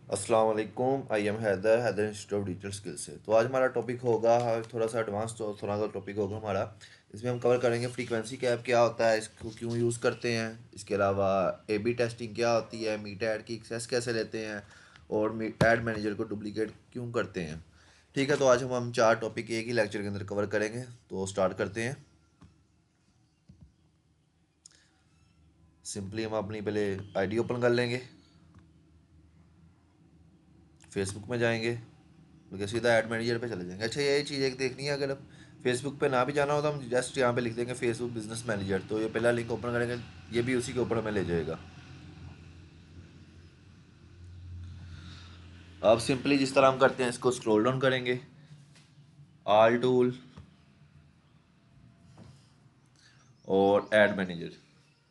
अस्सलाम वालेकुम। I am Haider institute of digital skill से। तो आज हमारा टॉपिक होगा थोड़ा सा एडवांस, तो थोड़ा सा टॉपिक होगा हमारा। इसमें हम कवर करेंगे फ्रीक्वेंसी कैप क्या होता है, इसको क्यों यूज़ करते हैं, इसके अलावा ए बी टेस्टिंग क्या होती है, मीट ऐड की एक्सेस कैसे लेते हैं, और ऐड मैनेजर को डुप्लीकेट क्यों करते हैं। ठीक है, तो आज हम चार टॉपिक एक ही लेक्चर के अंदर कवर करेंगे। तो स्टार्ट करते हैं। सिंपली हम अपनी पहले आईडी ओपन कर लेंगे, फेसबुक में जाएंगे, बल्कि सीधा ऐड मैनेजर पे चले जाएंगे। अच्छा, यही चीज़ एक देखनी है, अगर फेसबुक पे ना भी जाना हो तो हम जस्ट यहाँ पे लिख देंगे फेसबुक बिजनेस मैनेजर, तो ये पहला लिंक ओपन करेंगे, ये भी उसी के ऊपर हमें ले जाएगा। अब सिंपली जिस तरह हम करते हैं, इसको स्क्रॉल डाउन करेंगे, आल टूल और ऐड मैनेजर,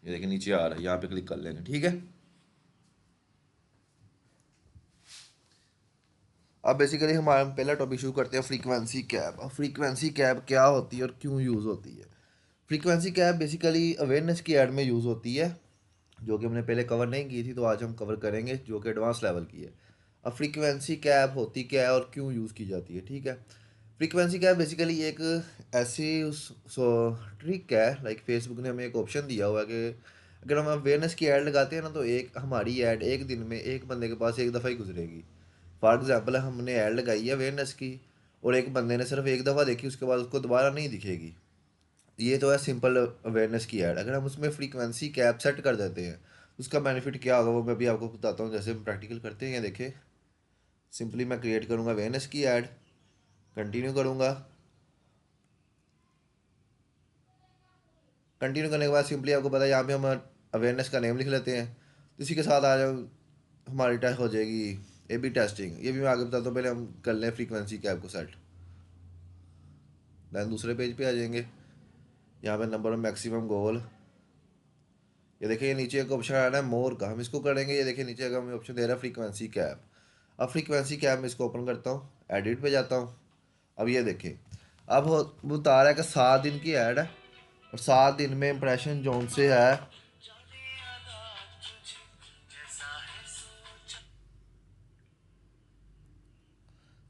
ये देखिए नीचे आ रहा है, यहाँ पे क्लिक कर लेंगे। ठीक है, अब बेसिकली हमारा पहला टॉपिक शुरू करते हैं, फ्रीक्वेंसी कैप। अब फ्रीक्वेंसी कैप क्या होती है और क्यों यूज़ होती है। फ्रीक्वेंसी कैप बेसिकली अवेयरनेस की ऐड में यूज़ होती है, जो कि हमने पहले कवर नहीं की थी, तो आज हम कवर करेंगे, जो कि एडवांस लेवल की है। अब फ्रीक्वेंसी कैप होती क्या है और क्यों यूज़ की जाती है। ठीक है, फ्रीक्वेंसी कैप बेसिकली एक ऐसी सो ट्रिक है, लाइक फेसबुक ने हमें एक ऑप्शन दिया हुआ है कि अगर हम अवेयरनेस की ऐड लगाते हैं ना, तो एक हमारी ऐड एक दिन में एक बंदे के पास एक दफ़ा ही गुजरेगी। फॉर एग्जाम्पल, हमने ऐड लगाई है अवेयरनेस की, और एक बंदे ने सिर्फ एक दफ़ा देखी, उसके बाद उसको दोबारा नहीं दिखेगी। ये तो है सिंपल अवेयरनेस की ऐड। अगर हम उसमें फ्रीक्वेंसी कैप सेट कर देते हैं, तो उसका बेनिफिट क्या होगा वो मैं भी आपको बताता हूँ। जैसे हम प्रैक्टिकल करते हैं, ये देखें, सिंपली मैं क्रिएट करूँगा अवेयरनेस की ऐड, कंटिन्यू करूँगा। कंटिन्यू करने के बाद सिंपली आपको पता है, यहाँ पे हम अवेयरनेस का नेम लिख लेते हैं, तो इसी के साथ आ जाओ हमारी टेस्ट हो जाएगी ए बी टेस्टिंग। ये भी मैं आगे बताता हूँ, पहले हम कर लें फ्रीक्वेंसी कैप को सेट। दैन दूसरे पेज पे आ जाएंगे, यहाँ पे नंबर ऑफ मैक्सिमम गोल, ये देखिए, ये नीचे एक ऑप्शन आ रहा है मोर का, हम इसको करेंगे। ये देखिए नीचे का हमें ऑप्शन दे रहा है फ्रीक्वेंसी कैप। अब फ्रीक्वेंसी कैप में इसको ओपन करता हूँ, एडिट पे जाता हूँ। अब ये देखिए, अब वो बता रहा है कि 7 दिन की ऐड है, और 7 दिन में इंप्रेशन जोन से है।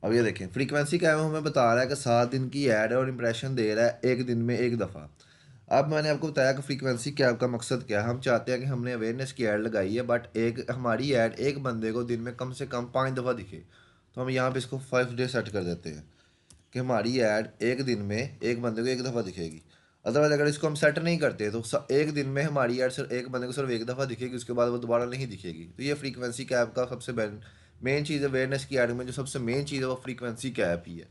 अब ये देखें, फ्रीक्वेंसी कैप हमें बता रहा है कि 7 दिन की ऐड है, और इंप्रेशन दे रहा है एक दिन में एक दफ़ा। अब मैंने आपको बताया कि फ्रीक्वेंसी कैप का मकसद क्या है। हम चाहते हैं कि हमने अवेयरनेस की ऐड लगाई है, बट एक हमारी ऐड एक बंदे को दिन में कम से कम 5 दफ़ा दिखे। तो हम यहाँ पे इसको 5 डे सेट कर देते हैं कि हमारी ऐड एक दिन में एक बंदे को एक दफ़ा दिखेगी। अदरवाइज अगर इसको हम सेट नहीं करते, तो एक दिन में हमारी ऐड सिर्फ एक बंदे को सिर्फ एक दफ़ा दिखेगी, उसके बाद वो दोबारा नहीं दिखेगी। तो ये फ्रीक्वेंसी कैप का सबसे मेन चीज़ है। अवेयरनेस की ऐड में जो सबसे मेन चीज़ है वो फ्रीक्वेंसी कैप ही है।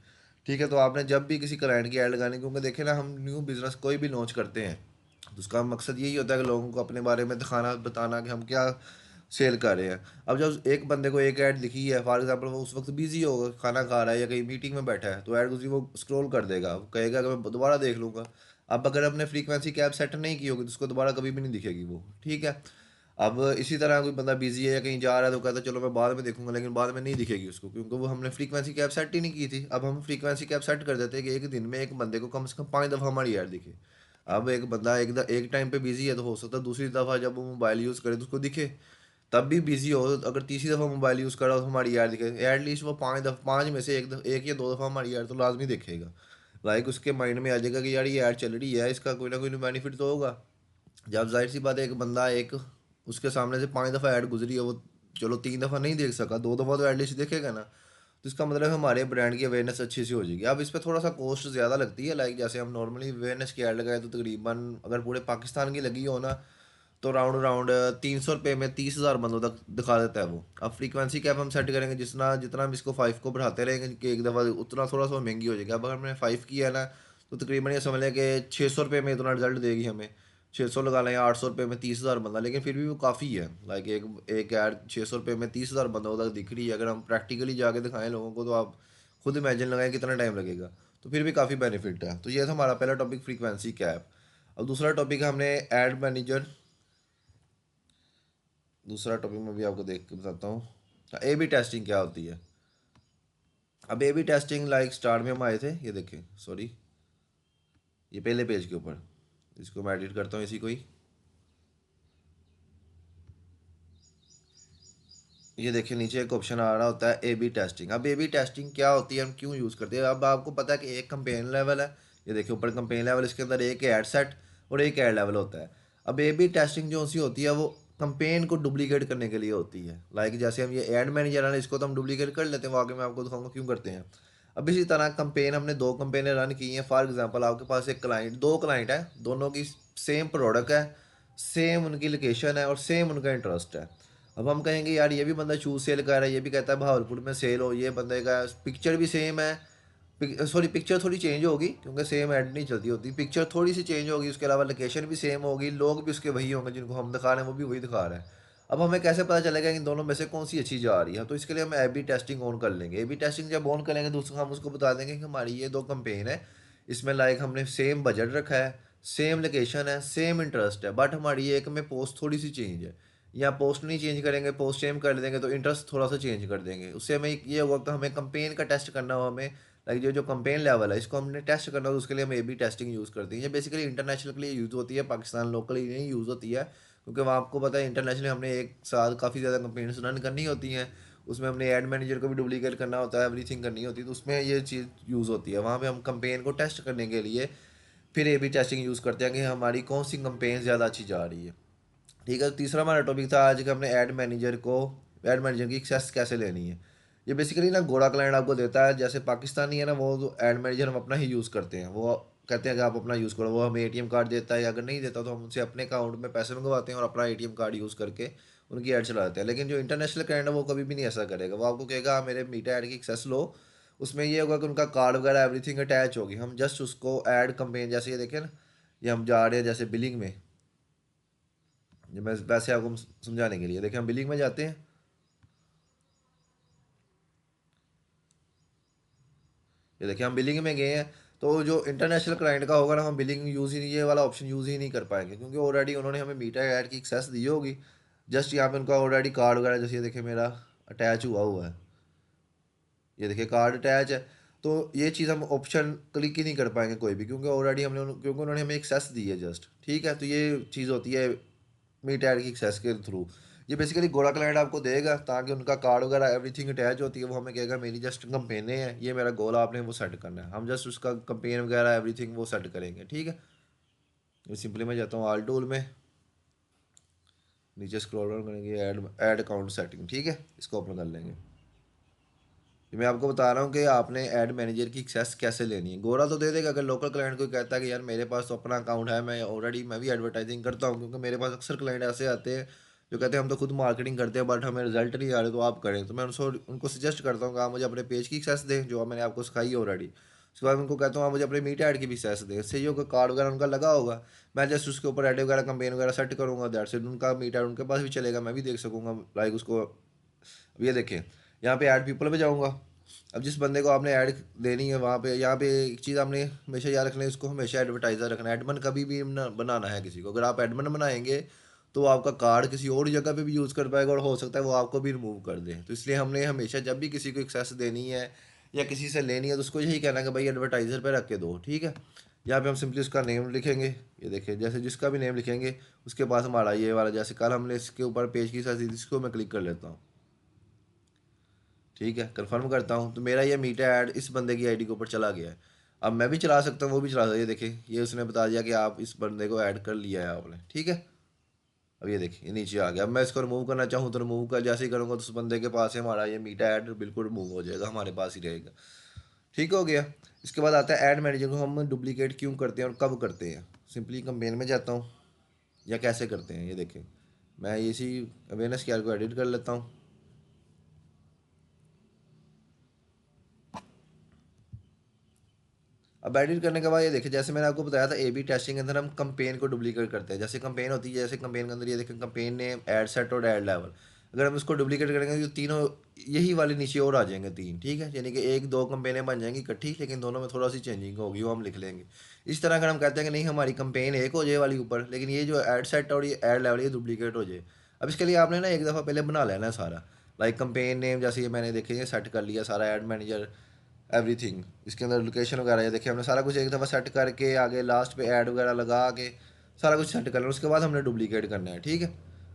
ठीक है, तो आपने जब भी किसी क्लाइंट की ऐड लगानी, क्योंकि देखें ना, हम न्यू बिज़नेस कोई भी लॉन्च करते हैं, तो उसका मकसद यही होता है कि लोगों को अपने बारे में दिखाना, बताना कि हम क्या सेल कर रहे हैं। अब जब एक बंदे को एक ऐड दिखी है, फॉर एग्जांपल वो उस वक्त बिजी होगा, खाना खा रहा है या कहीं मीटिंग में बैठा है, तो ऐड उसी वो स्क्रॉल कर देगा, वो कहेगा कि मैं दोबारा देख लूँगा। अब अगर हमने फ्रीक्वेंसी कैप सेट नहीं की होगी, तो उसको दोबारा कभी भी नहीं दिखेगी वो। ठीक है, अब इसी तरह कोई बंदा बिजी है या कहीं जा रहा है, तो कहता है चलो मैं बाद में देखूंगा, लेकिन बाद में नहीं दिखेगी उसको, क्योंकि वो हमने फ्रीक्वेंसी कैप सेट ही नहीं की थी। अब हम फ्रीक्वेंसी कैप सेट कर देते हैं कि एक दिन में एक बंदे को कम से कम 5 दफ़ा हमारी ऐड दिखे। अब एक बंदा एक टाइम पे बिजी है, तो हो सकता है दूसरी दफ़ा जब वो मोबाइल यूज़ करे तो उसको दिखे, तब भी बिजी हो। तो अगर तीसरी दफ़ा मोबाइल यूज़ कर रहा हो तो हमारी ऐड दिखे, एटलीस्ट वो 5 दफ़ा, 5 में से एक या 2 दफ़ा हमारी ऐड तो लाजमी देखेगा। लाइक उसके माइंड में आ जाएगा कि यार ये ऐड चल रही है, इसका कोई ना कोई बेनिफिट तो होगा। जब जाहिर सी बात है, एक बंदा एक उसके सामने से 5 दफ़ा ऐड गुजरी है, वो चलो 3 दफ़ा नहीं देख सका, 2 दफ़ा तो एटलीस्ट देखेगा ना। तो इसका मतलब हमारे ब्रांड की अवेयरनेस अच्छी सी हो जाएगी। अब इस पर थोड़ा सा कॉस्ट ज़्यादा लगती है, लाइक जैसे हम नॉर्मली अवेयरनेस की ऐड लगाए, तो तकरीबन अगर पूरे पाकिस्तान की लगी हो ना, तो राउंड राउंड 300 रुपये में 30,000 बंदों तक दिखा देता है वो। अब फ्रीक्वेंसी कैप हम सेट करेंगे, जितना जितना हम इसको 5 को बढ़ाते रहेंगे कि एक दफ़ा, उतना थोड़ा सा महंगी हो जाएगी। अब अगर हमने 5 किया है ना, तो तकरीबन ये समझ लें कि 600 रुपये में इतना रिजल्ट देगी हमें। 600 लगा लें, 800 रुपये में 30,000 बंदा, लेकिन फिर भी वो काफ़ी है। लाइक एक एक ऐड 600 रुपये में 30,000 बंदों तक दिख रही है। अगर हम प्रैक्टिकली जाके दिखाएं लोगों को, तो आप खुद इमेजिन लगाएं कितना टाइम लगेगा। तो फिर भी काफ़ी बेनिफिट है। तो ये था हमारा पहला टॉपिक, फ्रीक्वेंसी कैप। अब दूसरा टॉपिक है हमने एड मैनेजर। दूसरा टॉपिक मैं भी आपको देख के बताता हूँ, ए बी टेस्टिंग क्या होती है। अब A B testing like start में हम आए थे, ये देखें, सॉरी, ये पहले पेज के ऊपर, इसको मैं एडिट करता हूँ इसी को ही। ये देखिए नीचे एक ऑप्शन आ रहा होता है ए बी टेस्टिंग। अब ए बी टेस्टिंग क्या होती है, हम क्यों यूज़ करते हैं? अब आपको पता है कि एक कंपेन लेवल है, ये देखिए ऊपर कंपेन लेवल, इसके अंदर एक ऐड सेट और एक ऐड लेवल होता है। अब ए बी टेस्टिंग जो सी होती है वो कंपेन को डुप्लीकेट करने के लिए होती है। लाइक जैसे हम ये ऐड मैनेजर है ना, इसको तो हम डुप्लीकेट कर लेते हैं, वो आगे मैं आपको दिखाऊंगा क्यों करते हैं। अब इसी तरह कंपेन हमने दो कंपेनें रन की हैं। फॉर एग्जांपल आपके पास एक क्लाइंट, दो क्लाइंट है, दोनों की सेम प्रोडक्ट है, सेम उनकी लोकेशन है और सेम उनका इंटरेस्ट है। अब हम कहेंगे यार ये भी बंदा शूज़ सेल कर रहा है, ये भी कहता है भावलपुर में सेल हो, ये बंदे का पिक्चर भी सेम है, सॉरी पिक्चर थोड़ी चेंज होगी क्योंकि सेम ऐड नहीं चलती होती, पिक्चर थोड़ी सी चेंज होगी, उसके अलावा लोकेशन भी सेम होगी, लोग भी उसके वही होंगे जिनको हम दिखा रहे हैं वो भी वही दिखा रहे हैं। अब हमें कैसे पता चलेगा इन दोनों में से कौन सी अच्छी जा रही है? तो इसके लिए हम ए बी टेस्टिंग ऑन कर लेंगे। ए बी टेस्टिंग जब ऑन करेंगे तो हम उसको बता देंगे कि हमारी ये दो कंपेन है, इसमें लाइक हमने सेम बजट रखा है, सेम लोकेशन है, सेम इंटरेस्ट है, बट हमारी एक में पोस्ट थोड़ी सी चेंज है, या पोस्ट नहीं चेंज करेंगे, पोस्ट सेम कर देंगे तो इंटरेस्ट थोड़ा सा चेंज कर देंगे। उससे हमें ये होगा कि हमें कंपेन का टेस्ट करना हो, हमें लाइक जो जो कंपेन लेवल है इसको हमने टेस्ट करना हो, तो उसके लिए हम ए बी टेस्टिंग यूज़ करते हैं। ये बेसिकली इंटरनेशनल के लिए यूज़ होती है, पाकिस्तान लोकली नहीं यूज़ होती है, क्योंकि वहाँ आपको पता है इंटरनेशनली हमने एक साथ काफ़ी ज़्यादा कंपेन्स रन करनी होती हैं, उसमें हमने ऐड मैनेजर को भी डुप्लीकेट करना होता है, एवरीथिंग करनी होती है, तो उसमें ये चीज़ यूज़ होती है। वहाँ पे हम कंपेन को टेस्ट करने के लिए फिर ए बी टेस्टिंग यूज़ करते हैं कि हमारी कौन सी कंपेन ज़्यादा अच्छी जा रही है। ठीक है, तीसरा हमारा टॉपिक था आज का, हमने ऐड मैनेजर की एक्सेस कैसे लेनी है। ये बेसिकली ना गोरा क्लाइंट आपको देता है, जैसे पाकिस्तानी है ना, वो तो ऐड मैनेजर हम अपना ही यूज़ करते हैं, वो कहते हैं कि आप अपना यूज़ करो, वो हमें एटीएम कार्ड देता है, या अगर नहीं देता तो हम उनसे अपने अकाउंट में पैसे मंगवाते हैं और अपना एटीएम कार्ड यूज़ करके उनकी ऐड चला देते हैं। लेकिन जो इंटरनेशनल क्लाइंट है वो कभी भी नहीं ऐसा करेगा, वो आपको कहेगा "हाँ, मेरे मीटा ऐड की एक्सेस लो"। उसमें ये होगा कि उनका कार्ड वगैरह एवरीथिंग अटैच होगी, हम जस्ट उसको ऐड कंपेन, जैसे ये देखें ना, ये हम जा रहे हैं जैसे बिलिंग में, ये मैं वैसे आपको समझाने के लिए देखिए हम बिलिंग में जाते हैं, ये देखिए हम बिलिंग में गए हैं। तो जो इंटरनेशनल क्लाइंट का होगा ना, हम बिलिंग यूज़ ही नहीं, ये वाला ऑप्शन यूज़ ही नहीं कर पाएंगे, क्योंकि ऑलरेडी उन्होंने हमें मीटा ऐड की एक्सेस दी होगी। जस्ट यहाँ पे उनका ऑलरेडी कार्ड वगैरह, जैसे ये देखिए मेरा अटैच हुआ हुआ है, ये देखिए कार्ड अटैच है। तो ये चीज़ हम ऑप्शन क्लिक ही नहीं कर पाएंगे कोई भी, क्योंकि ऑलरेडी क्योंकि उन्होंने हमें एक्सेस दी है जस्ट। ठीक है, तो ये चीज़ होती है मीट ऐड की एक्सेस के थ्रू। ये बेसिकली गोरा क्लाइंट आपको देगा ताकि उनका कार्ड वगैरह एवरीथिंग अटैच होती है, वो हमें कहेगा मेरी जस्ट कंपेनें हैं, ये मेरा गोल आपने वो सेट करना है, हम जस्ट उसका कंपेन वगैरह एवरीथिंग वो सेट करेंगे। ठीक है, ये सिंपली मैं जाता हूँ ऑल टूल में, नीचे स्क्रॉल डाउन करेंगे, ऐड ऐड अकाउंट सेटिंग, ठीक है, इसको ओपन कर लेंगे। ये मैं आपको बता रहा हूँ कि आपने ऐड मैनेजर की एक्सेस कैसे लेनी है। गोरा तो दे देगा, अगर लोकल क्लाइंट कोई कहता है कि यार मेरे पास तो अपना अकाउंट है, मैं भी एडवर्टाइजिंग करता हूँ, क्योंकि मेरे पास अक्सर क्लाइंट ऐसे आते हैं जो कहते हैं हम तो खुद मार्केटिंग करते हैं बट हमें रिजल्ट नहीं आ रहे, तो आप करें। तो मैं उनको सजेस्ट करता हूँ कि आप मुझे अपने पेज की एक्सेस दें, जो मैंने आपको सिखाई है ऑलरेडी। उसके बाद उनको कहता हूँ आप मुझे अपने मीट ऐड की भी एक्सेस दें, इससे ये होगा कार्ड वगैरह उनका लगा होगा, मैं जस्ट उसके ऊपर ऐड वगैरह कंपेन वगैरह सेट करूँगा, दैट्स इट, उनका मीट ऐड उनके पास भी चलेगा, मैं भी देख सकूँगा लाइक उसको। अब ये देखें, यहाँ पे ऐड पीपल पे जाऊँगा। अब जिस बंदे को आपने ऐड देनी है वहाँ पे, यहाँ पे एक चीज़ आपने हमेशा याद रखना है, इसको हमेशा एडवर्टाइज़र रखना है। एडमन कभी भी बनाना है किसी को, अगर आप एडमन बनाएंगे तो वो आपका कार्ड किसी और जगह पे भी यूज़ कर पाएगा और हो सकता है वो आपको भी रिमूव कर दे। तो इसलिए हमने हमेशा जब भी किसी को एक्सेस देनी है या किसी से लेनी है तो उसको यही कहना है कि भाई एडवर्टाइज़र पे रख के दो। ठीक है, यहाँ पे हम सिंपली उसका नेम लिखेंगे, ये देखिए जैसे जिसका भी नेम लिखेंगे उसके पास हमारा ये वाला, जैसे कल हमने इसके ऊपर पेज की साथ इसको मैं क्लिक कर लेता हूँ। ठीक है, कंफर्म करता हूँ, तो मेरा ये मीटा ऐड इस बंदे की आईडी के ऊपर चला गया है। अब मैं भी चला सकता हूँ, वो भी चला सकता है, ये देखिए ये उसने बता दिया कि आप इस बंदे को ऐड कर लिया है आपने। ठीक है, अब ये देखिए ये नीचे आ गया। अब मैं इसको रिमूव करना चाहूँ तो रिमूव कर जैसे ही करूँगा तो उस बंदे के पास से हमारा ये मीटा ऐड बिल्कुल रिमूव हो जाएगा, हमारे पास ही रहेगा। ठीक हो गया। इसके बाद आता है ऐड मैनेजर को हम डुप्लीकेट क्यों करते हैं और कब करते हैं। सिंपली कंपेन में जाता हूँ, या कैसे करते हैं ये देखें, मैं इसी अवेयरनेस के को एडिट कर लेता हूँ। अब एडिट करने के बाद ये देखिए, जैसे मैंने आपको बताया था ए बी टेस्टिंग के अंदर हम कंपेन को डुप्लीकेट करते हैं। जैसे कंपेन होती है, जैसे कंपेन के अंदर ये देखें कंपेन नेम, ऐड सेट और ऐड लेवल, अगर हम इसको डुप्लीकेट करेंगे तो तीनों यही वाले नीचे और आ जाएंगे तीन। ठीक है, यानी कि एक दो कंपेनें बन जाएंगी इकट्ठी, लेकिन दोनों में थोड़ा सी चेंजिंग होगी, वो हम लिख लेंगे। इस तरह अगर हम कहते हैं कि नहीं हमारी कंपेन एक हो जाए वाली ऊपर, लेकिन ये जो ऐड सेट और ये ऐड लेवल ये डुप्लीकेट हो जाए। अब इसके लिए आपने ना एक दफ़ा पहले बना लेना है सारा, लाइक कंपेन नेम, जैसे ये मैंने देखे सेट कर लिया सारा, ऐड मैनेजर एवरीथिंग, इसके अंदर लोकेशन वगैरह ये देखिए हमने सारा कुछ एक दफ़ा सेट करके आगे लास्ट पे ऐड वगैरह लगा के सारा कुछ सेट कर लेना। उसके बाद हमने डुप्लीकेट करना है। ठीक है,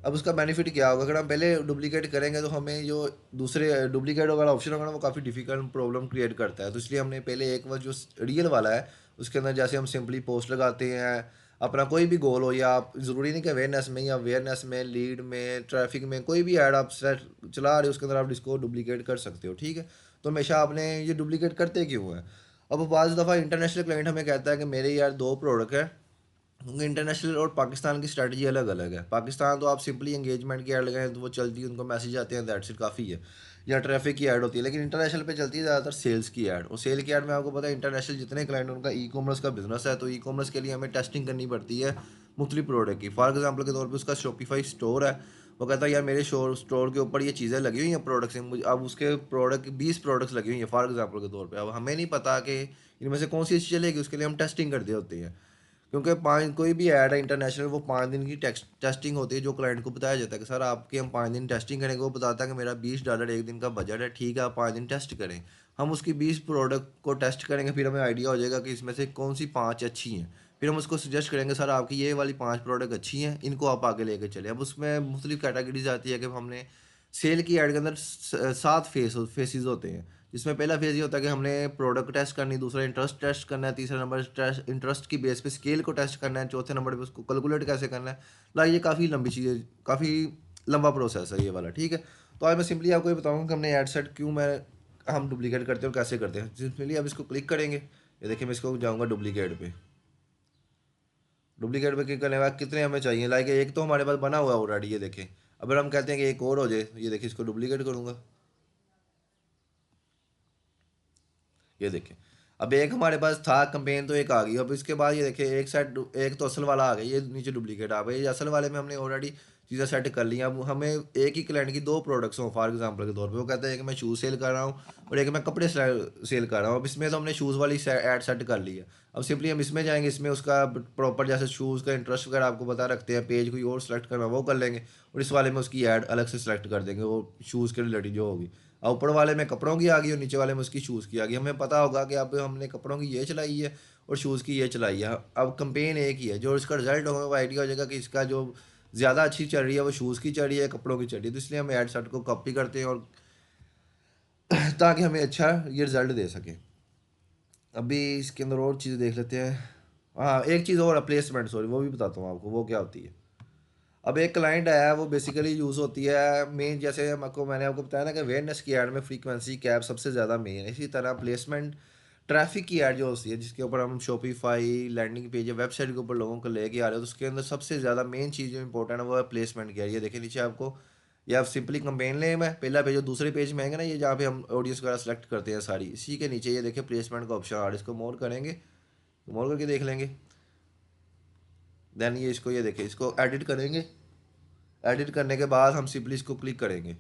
अब उसका बेनिफिट क्या होगा, अगर हम पहले डुप्लीकेट करेंगे तो हमें जो दूसरे डुप्लीकेट वाला ऑप्शन होगा ना वो काफ़ी डिफिकल्ट प्रॉब्लम क्रिएट करता है। तो इसलिए हमने पहले एक बार जो रियल वाला है उसके अंदर जैसे हम सिंपली पोस्ट लगाते हैं, अपना कोई भी गोल हो, या आप ज़रूरी नहीं कि अवेयरनेस में, या अवेयरनेस में, लीड में, ट्रैफिक में, कोई भी ऐड आप चला रहे हो उसके अंदर आप इसको डुप्लीकेट कर सकते हो, ठीक है। तो हमेशा आपने ये डुप्लीकेट करते क्यों है। अब बाज़ दफ़ा इंटरनेशनल क्लाइंट हमें कहता है कि मेरे यार दो प्रोडक्ट है, क्योंकि इंटरनेशनल और पाकिस्तान की स्ट्रैटेजी अलग अलग है। पाकिस्तान तो आप सिंपली एंगेजमेंट की ऐड लगाएं तो वो चलती है, उनको मैसेज आते हैं, दैट्स इट काफ़ी है, या ट्रैफिक की ऐड होती है। लेकिन इंटरनेशनल पे चलती है ज़्यादातर सेल्स की ऐड, और सेल की ऐड में आपको पता है इंटरनेशनल जितने क्लाइंट उनका ई कॉमर्स का बिजनेस है, तो ई कॉमर्स के लिए हमें टेस्टिंग करनी पड़ती है मुख्तलिफ प्रोडक्ट की। फॉर एग्जाम्पल के तौर पर उसका शॉपिफाई स्टोर है, वो कहता है यार मेरे स्टोर के ऊपर ये चीज़ें लगी हुई हैं प्रोडक्ट्स हैं, मुझे अब उसके प्रोडक्ट 20 प्रोडक्ट्स लगी हुई हैं फॉर एग्जाम्पल के तौर पे। अब हमें नहीं पता कि इनमें से कौन सी अच्छी चलेगी, उसके लिए हम टेस्टिंग करते होते हैं। क्योंकि पाँच कोई भी ऐड है इंटरनेशनल, वो 5 दिन की टेस्टिंग होती है, जो क्लाइंट को बताया जाता है कि सर आपकी हम 5 दिन टेस्टिंग करेंगे। वो बताता है कि मेरा $20 एक दिन का बजट है, ठीक है आप 5 दिन टेस्ट करें। हम उसकी 20 प्रोडक्ट को टेस्ट करेंगे, फिर हमें आइडिया हो जाएगा कि इसमें से कौन सी 5 अच्छी हैं। फिर हम उसको सजेस्ट करेंगे सर आपकी ये वाली 5 प्रोडक्ट अच्छी हैं, इनको आप आगे लेके चले। अब उसमें मुख्तलिफ कैटेगरीज आती है कि हमने सेल की ऐड के अंदर 7 फेसेस होते हैं, जिसमें पहला फेज़ ये होता है कि हमने प्रोडक्ट टेस्ट करनी, दूसरा इंटरेस्ट टेस्ट करना है, तीसरा नंबर टेस्ट इंटरेस्ट की बेस पे स्केल को टेस्ट करना है, चौथे नंबर पे उसको कैलकुलेट कैसे करना है। लाइक ये काफ़ी लंबी चीज़ है, काफ़ी लंबा प्रोसेस है ये वाला, ठीक है। तो आज मैं सिंपली आपको ये बताऊँगा कि हमने एड सेट क्यों मैं हम डुप्लीकेट करते हैं और कैसे करते हैं। सिंपली आप इसको क्लिक करेंगे, ये देखिए मैं इसको जाऊँगा डुप्लीकेट पे। डुप्लीकेट पे क्लिक करने के बाद कितने हमें चाहिए, लाइक एक तो हमारे पास बना हुआ है ऑलरेडी, ये देखें। अगर हम कहते हैं कि एक और हो जाए, ये देखिए इसको डुप्लीकेट करूँगा, ये देखें। अब एक हमारे पास था कंपेन, तो एक आ गई। अब इसके बाद ये देखें एक सेट, एक तो असल वाला आ गया, ये नीचे डुप्लीकेट आ गया। ये असल वाले में हमने ऑलरेडी चीज़ें सेट कर ली हैं। अब हमें एक ही क्लाइंट की 2 प्रोडक्ट्स हों फॉर एग्जांपल के तौर पे, वो कहता है कि मैं शूज़ सेल कर रहा हूँ और एक मैं कपड़े सेल कर रहा हूँ। अब इसमें तो हमने शूज़ वाली ऐड सेट कर ली है। अब सिंपली हम इसमें जाएंगे, इसमें उसका प्रॉपर जैसे शूज़ का इंटरेस्ट वगैरह आपको बता रखते हैं, पेज कोई और सेलेक्ट करना वो कर लेंगे, और इस वाले में उसकी ऐड अलग से सेलेक्ट कर देंगे, वो शूज़ के रिलेटेड जो होगी। और ऊपर वाले में कपड़ों की आ गई और नीचे वाले में उसकी शूज़ की आ गई। हमें पता होगा कि अब हमने कपड़ों की ये चलाई है और शूज़ की ये चलाई है। अब कंपेन एक ही है, जो इसका रिजल्ट होगा वो आइडिया हो जाएगा कि इसका जो ज़्यादा अच्छी चल रही है वो शूज़ की चल रही है, कपड़ों की चल रही है। तो इसलिए हम एड सेट को कॉपी करते हैं, और ताकि हमें अच्छा ये रिजल्ट दे सके। अभी इसके अंदर और चीज़ देख लेते हैं। हाँ एक चीज़ और, प्लेसमेंट, सॉरी वो भी बताता हूँ आपको वो क्या होती है। अब एक क्लाइंट है, वो बेसिकली यूज़ होती है मेन, जैसे मैंने आपको बताया ना कि अवेयरनेस की ऐड में फ्रीक्वेंसी कैप सबसे ज़्यादा मेन है। इसी तरह प्लेसमेंट ट्रैफिक की ऐड जो होती है, जिसके ऊपर हम शॉपिफाई लैंडिंग पेज या वेबसाइट के ऊपर लोगों को लेके आ रहे हो, तो उसके अंदर सबसे ज़्यादा मेन चीज़ जो इंपॉर्टेंट है वो है प्लेसमेंट की ऐड। ये देखिए नीचे आपको, या आप सिंपली कंपेन नेम है पहला पेज, जो दूसरे पेज में आएंगे ना, ये जहाँ पे हम ऑडियंस वगैरह सेलेक्ट करते हैं सारी, इसी के नीचे ये देखिए प्लेसमेंट का ऑप्शन आ रहा है। इसको मोर करेंगे, मोर करके देख लेंगे। देन ये इसको, ये देखिए इसको एडिट करेंगे। एडिट करने के बाद हम सिंपली इसको क्लिक करेंगे,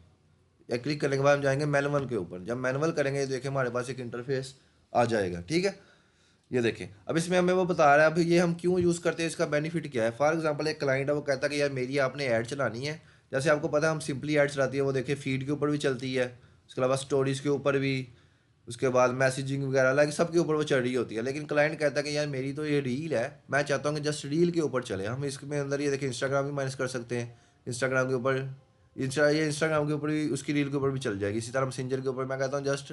या क्लिक करने के बाद हम जाएंगे मैनुअल के ऊपर। जब मैनुअल करेंगे ये देखिए हमारे पास एक इंटरफेस आ जाएगा, ठीक है। ये देखें अब इसमें हमें वो बता रहा है अभी ये हम क्यों यूज़ करते हैं, इसका बेनिफिट क्या है। फॉर एग्जांपल एक क्लाइंट है, वो कहता है कि यार मेरी आपने ऐड चलानी है। जैसे आपको पता है हम सिंपली ऐड चलाती है, वो देखिए फीड के ऊपर भी चलती है, उसके अलावा स्टोरीज़ के ऊपर भी, उसके बाद मैसेजिंग वगैरह लाइक सब के ऊपर वो चल रही होती है। लेकिन क्लाइंट कहता है कि यार मेरी तो ये रील है, मैं चाहता हूँ कि जस्ट रील के ऊपर चले। हम इसमें अंदर ये देखिए इंस्टाग्राम भी माइनस कर सकते हैं, इंस्टाग्राम के ऊपर इंस्टाग्राम के ऊपर भी उसकी रील के ऊपर भी चल जाएगी। इसी तरह मैसेंजर के ऊपर मैं कहता हूँ जस्ट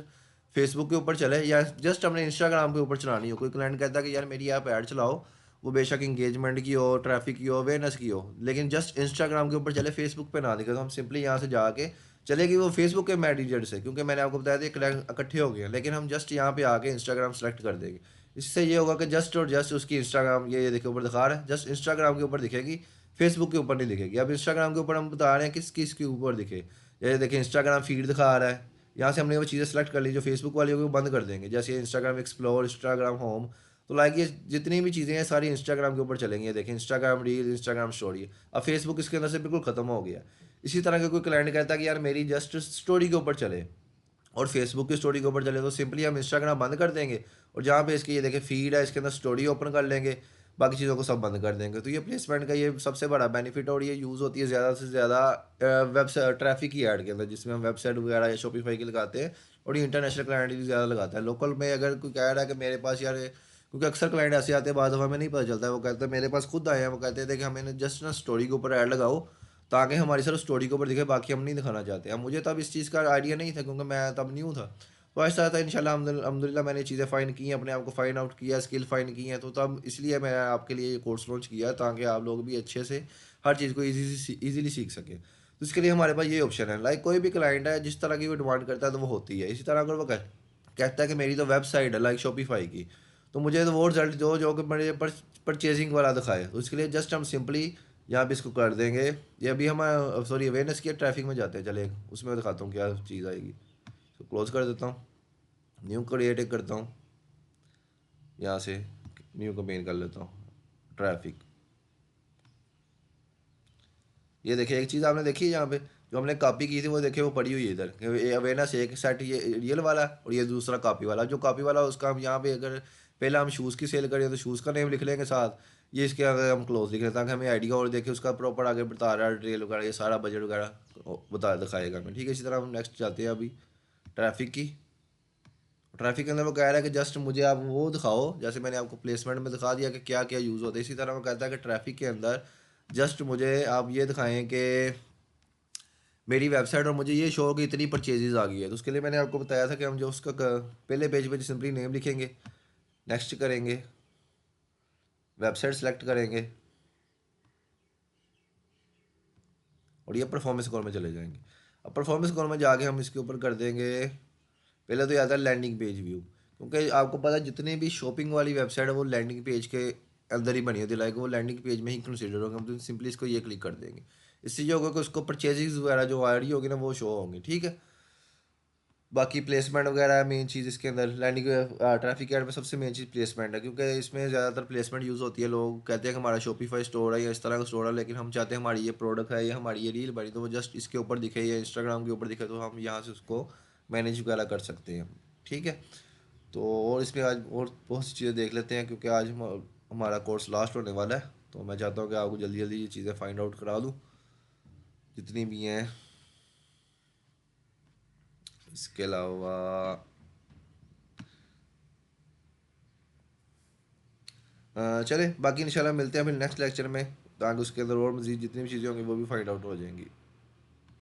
फेसबुक के ऊपर चले, या जस्ट हमने इंस्टाग्राम के ऊपर चलानी हो। कोई क्लाइंट कहता है कि यार मेरी आप ऐड चलाओ, वो बेशक इंगेजमेंट की हो, ट्रैफिक की हो, अवेयरनेस की हो, लेकिन जस्ट इंस्टाग्राम के ऊपर चले, फेसबुक पे ना दिखे। तो हम सिंपली यहाँ से जाके चलेगी वो फेसबुक के मैनेजर से, क्योंकि मैंने आपको बताया था इकट्ठे हो गए हैं, लेकिन हम जस्ट यहाँ पे आके इंस्टाग्राम सेलेक्ट कर देंगे। इससे ये होगा कि जस्ट और जस्ट उसकी इंस्टाग्राम, ये देखिए ऊपर दिखा रहा है, जस्ट इंस्टाग्राम के ऊपर दिखेगी, फेसबुक के ऊपर नहीं दिखेगी। अब इंस्टाग्राम के ऊपर हम बता रहे हैं किस किस के ऊपर दिखे, ये देखिए इंस्टाग्राम फीड दिखा रहा है। यहाँ से हमने वो चीज़ें सेलेक्ट कर ली, जो फेसबुक वाली होगी वो बंद कर देंगे, जैसे इंस्टाग्राम एक्सप्लोर, इंस्टाग्राम होम। तो लाइक ये जितनी भी चीज़ें हैं सारी इंस्टाग्राम के ऊपर चलेंगी। देखिए इंस्टाग्राम रील, इंस्टाग्राम स्टोरी। अब फेसबुक इसके अंदर से बिल्कुल ख़त्म हो गया। इसी तरह का कोई क्लाइंट कहता है कि यार मेरी जस्ट स्टोरी के ऊपर चले और फेसबुक की स्टोरी के ऊपर चले, तो सिंपली हम इंस्टाग्राम बंद कर देंगे, और जहाँ पे इसकी ये देखें फीड है इसके अंदर स्टोरी ओपन कर लेंगे, बाकी चीज़ों को सब बंद कर देंगे। तो ये प्लेसमेंट का ये सबसे बड़ा बेनिफिट है, और ये यूज़ होती है ज़्यादा से ज़्यादा वेबसाइट ट्रैफिक की ऐड के अंदर, जिसमें हम वेबसाइट वगैरह या शॉपिफाई की लगाते हैं। और ये इंटरनेशनल क्लाइंट भी ज़्यादा लगाता है। लोकल में अगर कोई कह रहा है कि मेरे पास यार, क्योंकि अक्सर क्लाइंट ऐसे आते हैं बाद हमें नहीं पता चलता है, वो कहते हैं मेरे पास खुद आए हैं, वो कहते थे कि हमें जस्ट ना स्टोरी के ऊपर ऐड लगाओ, ताकि हमारी सिर्फ स्टोरी के ऊपर दिखे, बाकी हम नहीं दिखाना चाहते। अब मुझे तब इस चीज़ का आइडिया नहीं था क्योंकि मैं तब न्यू था। तो ऐसा था इंशाल्लाह अल्हम्दुलिल्लाह मैंने चीज़ें फाइंड की हैं, अपने आप को फाइंड आउट किया, स्किल फाइंड की हैं, तो तब इसलिए मैं आपके लिए ये कोर्स लॉन्च किया ताकि आप लोग भी अच्छे से हर चीज़ को ईज़िली सीख सकें। तो इसके लिए हमारे पास ये ऑप्शन है, लाइक कोई भी क्लाइंट है जिस तरह की वो डिमांड करता है तो वो होती है। इसी तरह अगर वो कहता है कि मेरी तो वेबसाइट है लाइक शॉपिफाई की, तो मुझे तो वो रिजल्ट दो जो कि मेरे परचेजिंग वाला दिखाए। तो इसके लिए जस्ट हम सिंपली यहाँ पे इसको कर देंगे। ये अभी हम सॉरी अवेयरनेस की ट्रैफिक में जाते हैं, चले उसमें दिखाता हूँ क्या चीज़ आएगी। तो क्लोज कर देता हूँ, न्यू क्रिएट करता हूँ, यहाँ से न्यू कंपेन कर लेता हूँ, ट्रैफिक। ये देखिए एक चीज़ आपने देखी है यहाँ पे, जो हमने कॉपी की थी वो देखिए वो पड़ी हुई है इधर, ये अवेयरनेस एक सेट ये रियल वाला है और ये दूसरा कॉपी वाला। जो कॉपी वाला उसका हम यहाँ पे अगर पहले हम शूज़ की सेल करें तो शूज़ का नेम लिख लेंगे साथ, ये इसके अगर हम क्लोज लिख लें ताकि हमें आइडिया और देखे उसका प्रॉपर आगे बता रहा है डिटेल वगैरह, ये सारा बजट वगैरह बता दिखाएगा हमें। ठीक है, इसी तरह हम नेक्स्ट जाते हैं अभी ट्रैफिक की। ट्रैफिक के अंदर वो कह रहा है कि जस्ट मुझे आप वो दिखाओ, जैसे मैंने आपको प्लेसमेंट में दिखा दिया कि क्या क्या यूज़ होता है, इसी तरह वो कहता है कि ट्रैफिक के अंदर जस्ट मुझे आप ये दिखाएं कि मेरी वेबसाइट और मुझे ये शो हो कि इतनी परचेजेज आ गई है। तो उसके लिए मैंने आपको बताया था कि हम जो उसका पहले पेज पे सिंपली नेम लिखेंगे, नेक्स्ट करेंगे, वेबसाइट सेलेक्ट करेंगे और ये परफॉर्मेंस स्कोर में चले जाएंगे। अब परफॉर्मेंस स्कोर में जाके हम इसके ऊपर कर देंगे, पहले तो आता है लैंडिंग पेज व्यू, क्योंकि आपको पता है जितनी भी शॉपिंग वाली वेबसाइट है वो लैंडिंग पेज के अंदर ही बनी होती है, लाइक वो लैंडिंग पेज में ही कंसिडर होगा। हम तो सिंपली इसको ये क्लिक कर देंगे, इससे ये होगा कि उसको परचेजेज वगैरह जो आ रही होगी ना वो शो होंगी। ठीक है, बाकी प्लेसमेंट वगैरह है मेन चीज़ इसके अंदर। लैंडिंग ट्रैफिक ऐड में सबसे मेन चीज़ प्लेसमेंट है, क्योंकि इसमें ज़्यादातर प्लेसमेंट यूज़ होती है। लोग कहते हैं कि हमारा शॉपिफाई स्टोर है या इस तरह का स्टोर है, लेकिन हम चाहते हैं हमारी ये प्रोडक्ट है या हमारी ये रील बनी तो वो जस्ट इसके ऊपर दिखे या इंस्टाग्राम के ऊपर दिखे, तो हम यहाँ से उसको मैनेज वगैरह कर सकते हैं। ठीक है, तो और इसमें आज और बहुत सी चीज़ें देख लेते हैं, क्योंकि आज हमारा कोर्स लास्ट होने वाला है, तो मैं चाहता हूँ कि आपको जल्दी जल्दी ये चीज़ें फाइंड आउट करा दूँ जितनी भी हैं। इसके अलावा चले बाकी इंशाल्लाह मिलते हैं फिर नेक्स्ट लेक्चर में, ताकि उसके अंदर और मज़ीद जितनी भी चीज़ें होंगी वो भी फाइंड आउट हो जाएंगी।